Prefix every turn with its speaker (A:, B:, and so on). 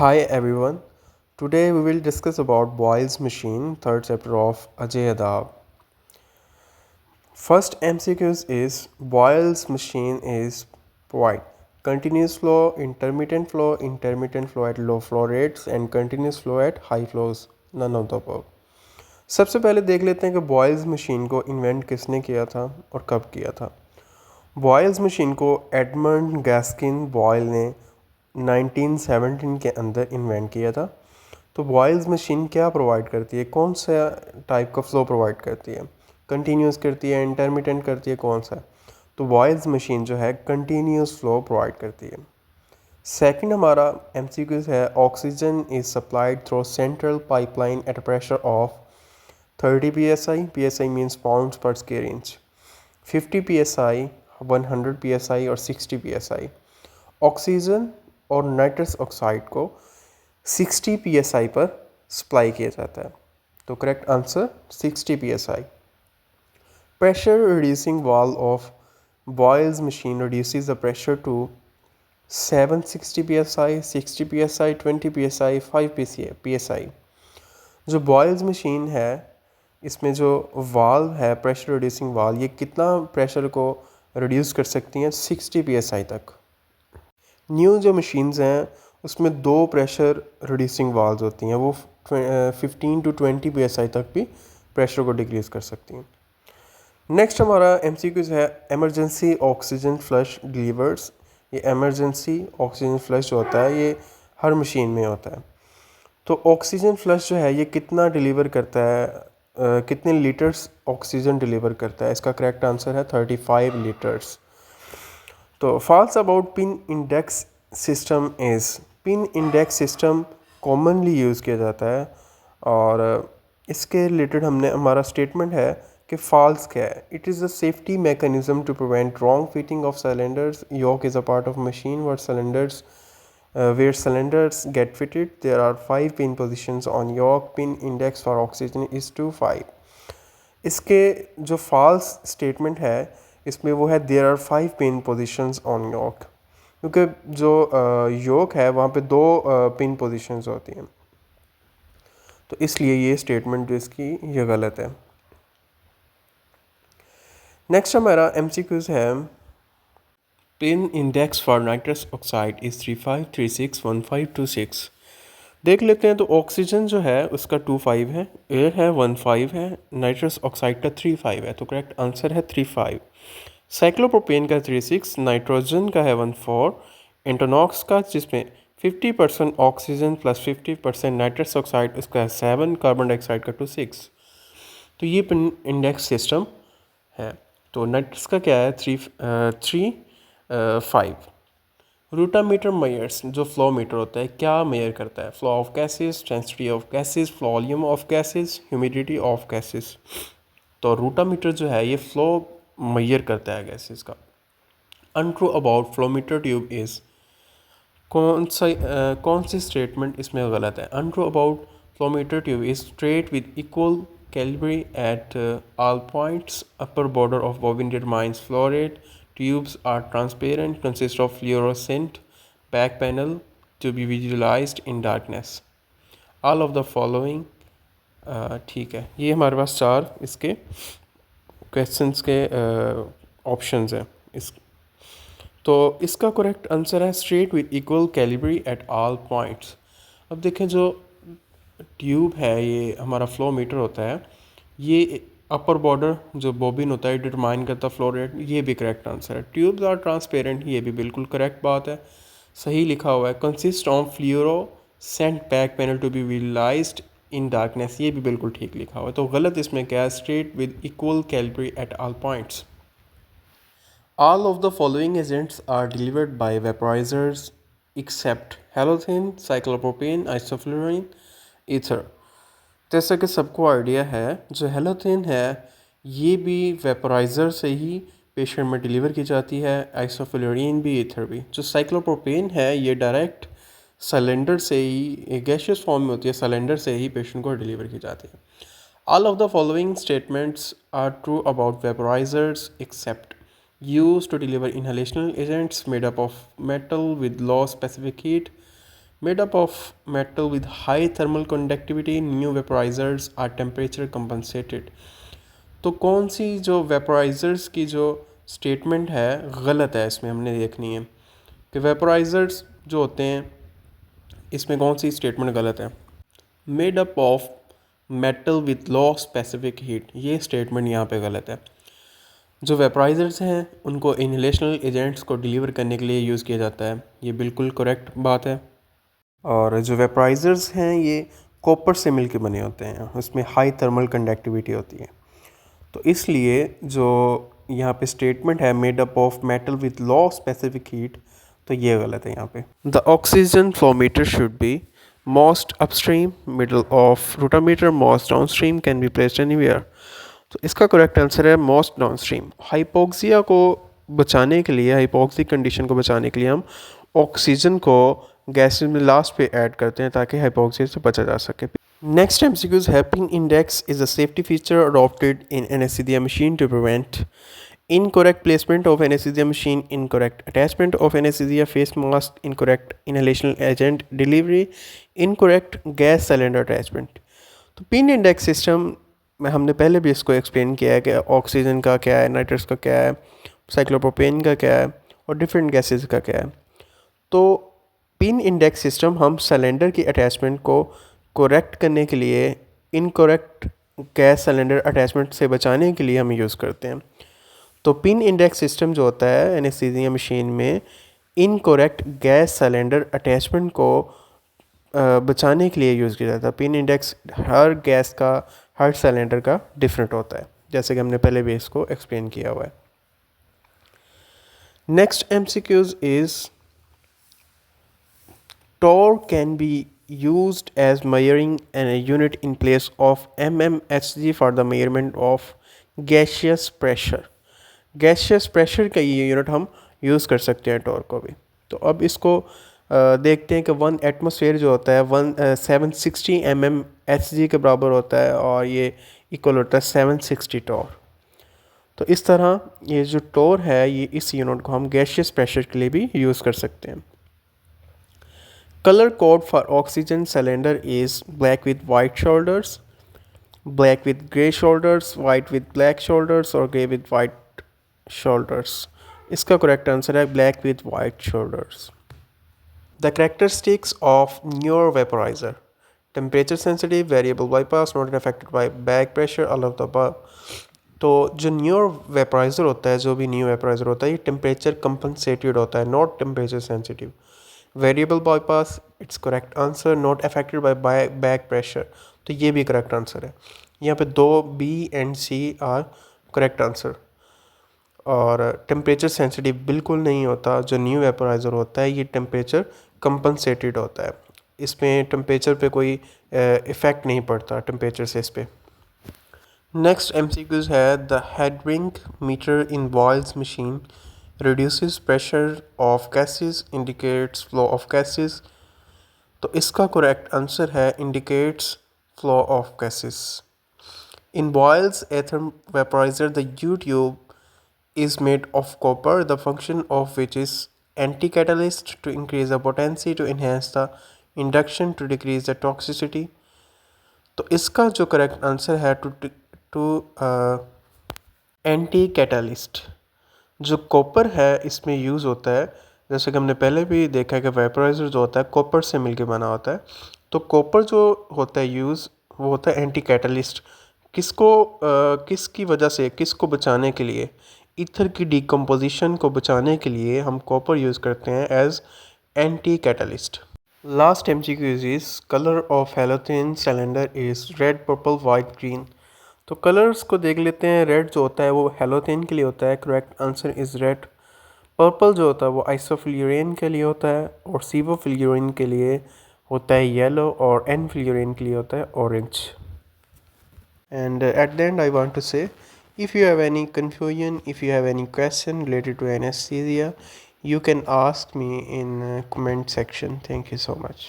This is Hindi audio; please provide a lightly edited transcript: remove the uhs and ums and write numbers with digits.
A: Hi everyone. Today we will discuss about Boyle's machine, third chapter of Ajay Adab. First MCQs is Boyle's machine is provide continuous flow, intermittent flow at low flow rates and continuous flow at high flows. None of the above. सबसे पहले देख लेते हैं कि बॉयल्स मशीन को इन्वेंट किसने किया था और कब किया था। बॉयल्स मशीन को एडमंड गैस्किन बॉयल ने 1917 के अंदर इन्वेंट किया था। तो बॉयल्स मशीन क्या प्रोवाइड करती है, कौन सा टाइप का फ्लो प्रोवाइड करती है, कंटिन्यूस करती है, इंटरमिटेंट करती है, कौन सा। तो बॉयल्स मशीन जो है कंटिन्यूस फ्लो प्रोवाइड करती है। सेकंड हमारा एमसीक्यूज है oxygen is supplied through central pipeline at pressure of 30 psi means pounds पर स्क्वायर इंच, 50 psi, 100 psi और 60 psi। ऑक्सीजन और नाइट्रस ऑक्साइड को 60 psi पर सप्लाई किया जाता है। तो correct answer 60 psi। Pressure reducing valve of Boyle's machine reduces the pressure to 760 psi, 60 psi, 20 psi, 5 psi। जो बॉयल्स मशीन है इसमें जो वाल्व है प्रेशर रिड्यूसिंग वाल्व, ये कितना प्रेशर को रिड्यूस कर सकती हैं 60 psi तक। न्यू जो मशीन्स हैं उसमें दो प्रेशर रिड्यूसिंग वाल्व होती हैं, वो 15 to 20 psi तक भी प्रेशर को डिक्रीज कर सकती हैं। नेक्स्ट हमारा एमसीक्यूज है एमरजेंसी ऑक्सीजन फ्लश डिलीवर्स। ये एमरजेंसी ऑक्सीजन फ्लश जो होता है ये हर मशीन में होता है। तो ऑक्सीजन फ्लश जो है ये कितना डिलीवर करता है, कितने लीटर्स ऑक्सीजन डिलीवर करता है, इसका करेक्ट आंसर है 35 लीटर्स। तो false about pin index system is, pin index system commonly use किया जाता है और इसके रिलेटेड हमने हमारा स्टेटमेंट है कि फॉल्स क्या है। It is a safety mechanism to prevent wrong fitting of cylinders. Yoke is a part of machine where cylinders where cylinders get fitted. There are 5 pin positions on yoke. Pin index for oxygen is 2.5. इसके जो फॉल्स स्टेटमेंट है इसमें वो है there are 5 pin positions on yoke, क्योंकि जो योक है वहाँ पे दो पिन पोजिशंस होती हैं, तो इसलिए ये स्टेटमेंट जो इसकी ये गलत है। नेक्स्ट हमारा एमसीक्यूज है pin index for nitrous oxide is 35361526। देख लेते हैं। तो ऑक्सीजन जो है उसका 25 है, एयर है 15 है, नाइट्रस ऑक्साइड का 35 है, तो करेक्ट आंसर है 35। साइक्लोप्रोपेन का 36, नाइट्रोजन का है 14, इंटोनॉक्स का जिसमें 50% ऑक्सीजन प्लस 50% नाइट्रस ऑक्साइड उसका है 7, कार्बन डाइऑक्साइड का 26। तो ये पिन इंडेक्स सिस्टम है। तो नाइट्रस का क्या है 5। रूटामीटर मेयर्स जो फ्लो मीटर होता है क्या मेयर करता है, flow of gases, density of gases, volume of gases, humidity of gases. तो रूटामीटर जो है ये फ्लो मेयर करता है गैसेस का। Untrue about flowmeter tube is, कौन सी स्टेटमेंट इसमें गलत है। Untrue about flowmeter tube is straight with equal calibre at all points. Upper border of bobbin determines flow rate. Tubes are transparent, consist of fluorescent back panel to be visualized in darkness. All of the following ठीक है। ये हमारे पास 4 इसके क्वेश्चंस के ऑप्शंस हैं। इस तो इसका करेक्ट आंसर है straight with equal Calibri at all points. अब देखें जो ट्यूब है ये हमारा फ्लो मीटर होता है, ये अपर बॉर्डर जो बॉबिन होता है डिटरमाइन करता फ्लो रेट, ये भी करेक्ट आंसर है। ट्यूब्स आर ट्रांसपेरेंट, ये भी बिल्कुल करेक्ट बात है, सही लिखा हुआ है। Consist of fluorescent back panel to be visualised in darkness, ये भी बिल्कुल ठीक लिखा हुआ है। तो गलत इसमें क्या है, straight with equal Calibri at all points. All of the following agents are delivered by vaporizers except halothane, cyclopropane, isoflurane, ether। जैसा कि सबको आइडिया है जो हेलोथेन है ये भी वेपोराइज़र से ही पेशेंट में डिलीवर की जाती है, आइसोफ्लोरीन भी, ईथर भी। जो साइक्लोप्रोपेन है ये डायरेक्ट सिलेंडर से ही गैशियस फॉर्म में होती है, सिलेंडर से ही पेशेंट को डिलीवर की जाती है। All of the following statements are true about vaporisers except used to deliver inhalational agents made up of metal with low specific heat, Made up of metal with high thermal conductivity, new vaporizers are temperature compensated. तो कौन सी जो वेपोराइज़र्स की जो स्टेटमेंट है गलत है, इसमें हमने देखनी है कि वेपोराइज़र्स जो होते हैं इसमें कौन सी स्टेटमेंट गलत है। Made up of metal with low specific heat, ये स्टेटमेंट यहाँ पे गलत है। जो वेपोराइज़र्स हैं उनको इनहेलेशनल एजेंट्स को डिलीवर करने के लिए यूज़ किया जाता है, ये बिल्कुल करेक्ट बात है। और जो वेपोराइज़र्स हैं ये कॉपर से मिलके बने होते हैं, उसमें हाई थर्मल कंडक्टिविटी होती है, तो इसलिए जो यहाँ पे स्टेटमेंट है made up of metal with low specific heat, तो ये गलत है यहाँ पे। The oxygen flow meter should be most upstream, middle of rotameter, most downstream, can be placed anywhere. तो इसका करेक्ट आंसर है मोस्ट डाउनस्ट्रीम। हाइपोक्सिया को बचाने के लिए, हाइपोक्सिक कंडीशन को बचाने के लिए हम ऑक्सीजन को गैसेस में लास्ट पे ऐड करते हैं ताकि हाइपोक्सिया से बचा जा सके। Next MCQs, Helping Index is a safety feature adopted in anesthesia machine to prevent incorrect placement of anesthesia machine, incorrect attachment of anesthesia face mask, incorrect inhalational agent delivery, incorrect gas cylinder attachment। तो पिन इंडेक्स सिस्टम में हमने पहले भी इसको एक्सप्लेन किया है कि ऑक्सीजन का क्या है, नाइट्रस का क्या है, साइक्लोप्रोपेन का क्या है और डिफरेंट गैसेस का क्या है। तो पिन इंडेक्स सिस्टम हम सिलेंडर की अटैचमेंट को करेक्ट करने के लिए, इनकरेक्ट गैस सिलेंडर अटैचमेंट से बचाने के लिए हम यूज़ करते हैं। तो पिन इंडेक्स सिस्टम जो होता है एनेस्थीसिया मशीन में इनकरेक्ट गैस सिलेंडर अटैचमेंट को बचाने के लिए यूज़ किया जाता है। पिन इंडेक्स हर गैस का, हर सिलेंडर का डिफरेंट होता है, जैसे कि हमने पहले भी इसको एक्सप्लेन किया हुआ है। Next MCQs is torr can be used as measuring a unit in place of mmHg for the measurement of gaseous pressure। Gaseous pressure का ये यूनिट हम यूज़ कर सकते हैं टॉर को भी। तो अब इसको देखते हैं कि 1 एटमॉस्फेयर जो होता है 760 mmHg के बराबर होता है और ये इक्वल होता है 760 टॉर। तो इस तरह ये जो टॉर है ये इस यूनिट को हम गैशियस प्रेशर के लिए भी यूज़ कर सकते हैं। Color code for oxygen cylinder is black with white shoulders, black with grey shoulders, white with black shoulders और grey with white shoulders। इसका correct answer है black with white shoulders। The characteristics of Newer vaporizer: temperature sensitive, variable bypass, not affected by back pressure, all of the above। तो जो न्यूअर वेपोराइज़र होता है, जो भी न्यू वेपोराइज़र होता है, ये टेम्परेचर कंपनसेटेड होता है, not temperature sensitive. Variable bypass, it's correct answer. Not affected buy back pressure, तो ये भी करेक्ट आंसर है। यहाँ पे 2 B and C are correct answer. और टेम्परेचर सेंसिटिव बिल्कुल नहीं होता, जो न्यू वेपोराइज़र होता है ये टेम्परेचर कंपनसेटेड होता है, इसमें टेम्परेचर पे कोई इफ़ेक्ट नहीं पड़ता टेम्परेचर से इस पर। नेक्स्ट MCQs है the Heidbrink meter in Boyle's machine reduces pressure of gases, indicates flow of gases। तो इसका करेक्ट आंसर है indicates flow of gases। In Boyle's ether vaporizer, the U-tube is made of copper, the function of which is anti-catalyst to increase the potency, to enhance the induction, to decrease the toxicity। तो इसका जो करेक्ट आंसर है टू एंटी कैटलिस्ट। जो कॉपर है इसमें यूज़ होता है, जैसे कि हमने पहले भी देखा है कि वेपोराइज़र जो होता है कॉपर से मिलके बना होता है। तो कॉपर जो होता है यूज़, वो होता है एंटी कैटलिस्ट। किसकी वजह से, किसको बचाने के लिए, ईथर की डिकम्पोजिशन को बचाने के लिए हम कॉपर यूज़ करते हैं as anti catalyst. Last MCQ is colour of halogen cylinder is red, purple, white, green. तो कलर्स को देख लेते हैं। रेड जो होता है वो हेलोथेन के लिए होता है, correct answer is red. Purple जो होता है वो आइसोफ्लूरेन के लिए होता है और सीवोफ्लूरेन के लिए होता है येलो और एनफ्लूरेन के लिए होता है orange. And at the end I want to say if you have any confusion, if you have any question related to anaesthesia, you can ask me in comment section। Thank you so much।